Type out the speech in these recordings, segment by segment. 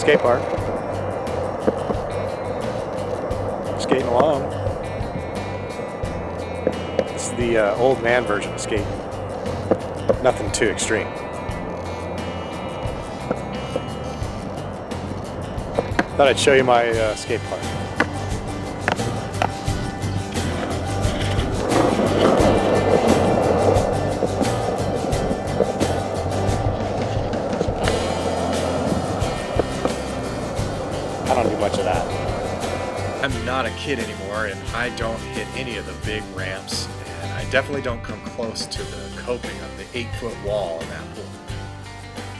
skate park. Skating along. This is the old man version of skating. Nothing too extreme. Thought I'd show you my skate park. I don't do much of that. I'm not a kid anymore, and I don't hit any of the big ramps, and I definitely don't come close to the coping of the 8-foot wall in that pool.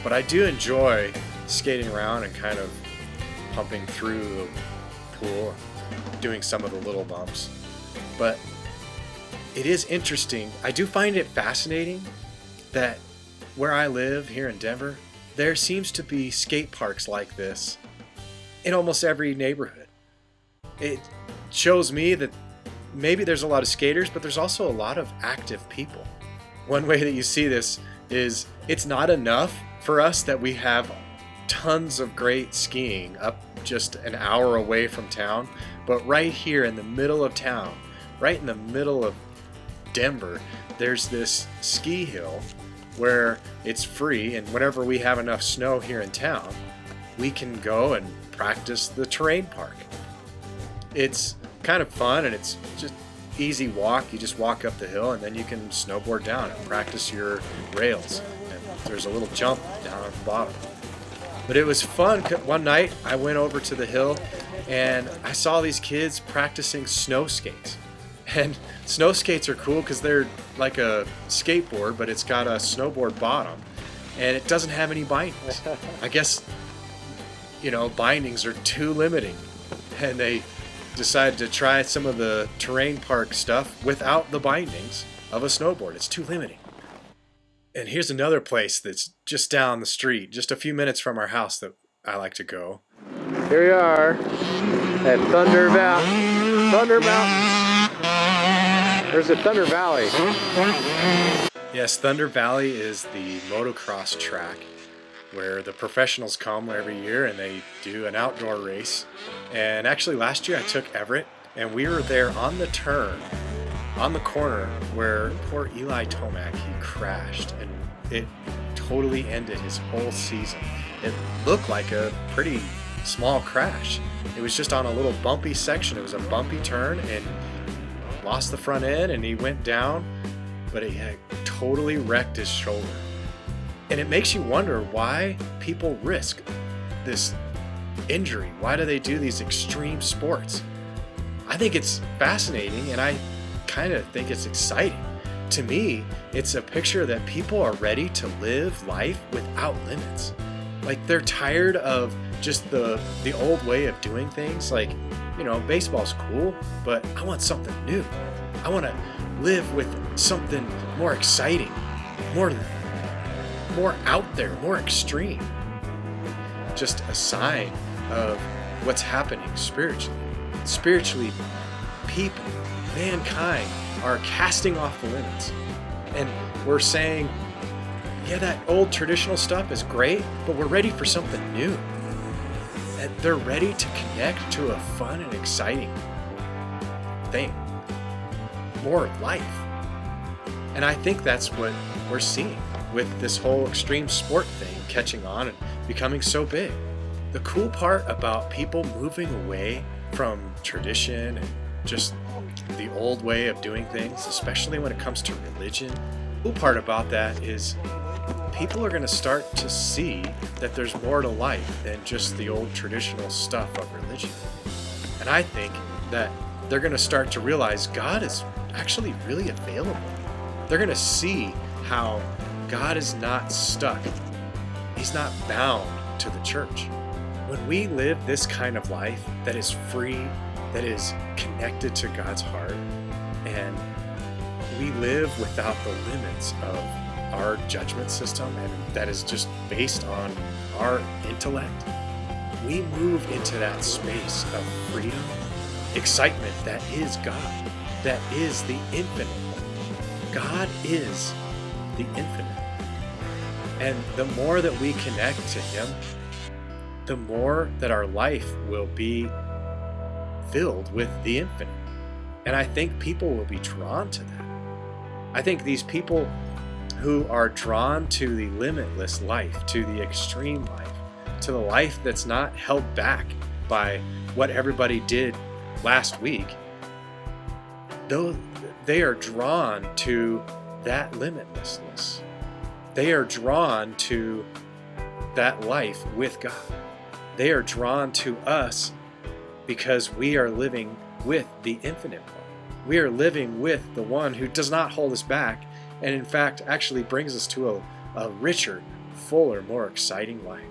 But I do enjoy skating around and kind of pumping through the pool, doing some of the little bumps. But it is interesting. I do find it fascinating that where I live here in Denver, there seems to be skate parks like this in almost every neighborhood. It shows me that maybe there's a lot of skaters, but there's also a lot of active people. One way that you see this is it's not enough for us that we have tons of great skiing up just an hour away from town, but right here in the middle of town, right in the middle of Denver, there's this ski hill where it's free, and whenever we have enough snow here in town, we can go and practice the terrain park. It's kind of fun, and it's just easy walk. You just walk up the hill, and then you can snowboard down and practice your rails. And there's a little jump down at the bottom. But it was fun. One night I went over to the hill and I saw these kids practicing snow skates. And snow skates are cool because they're like a skateboard, but it's got a snowboard bottom and it doesn't have any bindings. I guess, bindings are too limiting, and they decided to try some of the terrain park stuff without the bindings of a snowboard. It's too limiting. And here's another place that's just down the street, just a few minutes from our house, that I like to go. Here we are at Thunder Mountain. There's a Thunder Valley. Yes, Thunder Valley is the motocross track where the professionals come every year and they do an outdoor race. And actually last year I took Everett, and we were there on the turn, on the corner where poor Eli Tomac, he crashed, and it totally ended his whole season. It looked like a pretty small crash. It was just on a little bumpy section. It was a bumpy turn, and lost the front end, and he went down, but he had totally wrecked his shoulder. And it makes you wonder why people risk this injury. Why do they do these extreme sports? I think it's fascinating, and I kind of think it's exciting. To me, it's a picture that people are ready to live life without limits. Like, they're tired of just the old way of doing things. Like, baseball's cool, but I want something new. I want to live with something more exciting, more out there, more extreme. Just a sign of what's happening spiritually. Spiritually, people, mankind, are casting off the limits. And we're saying, yeah, that old traditional stuff is great, but we're ready for something new. And they're ready to connect to a fun and exciting thing. More life. And I think that's what we're seeing with this whole extreme sport thing catching on and becoming so big. The cool part about people moving away from tradition and just the old way of doing things, especially when it comes to religion, the cool part about that is people are going to start to see that there's more to life than just the old traditional stuff of religion. And I think that they're going to start to realize God is actually really available. They're going to see how God is not stuck. He's not bound to the church. When we live this kind of life that is free, that is connected to God's heart, and we live without the limits of our judgment system, and that is just based on our intellect, we move into that space of freedom, excitement that is God, that is the infinite. God is the infinite. And the more that we connect to Him, the more that our life will be filled with the infinite. And I think people will be drawn to that. I think these people who are drawn to the limitless life, to the extreme life, to the life that's not held back by what everybody did last week, though they are drawn to that limitlessness. They are drawn to that life with God. They are drawn to us because we are living with the infinite one. We are living with the one who does not hold us back, and in fact actually brings us to a richer, fuller, more exciting life.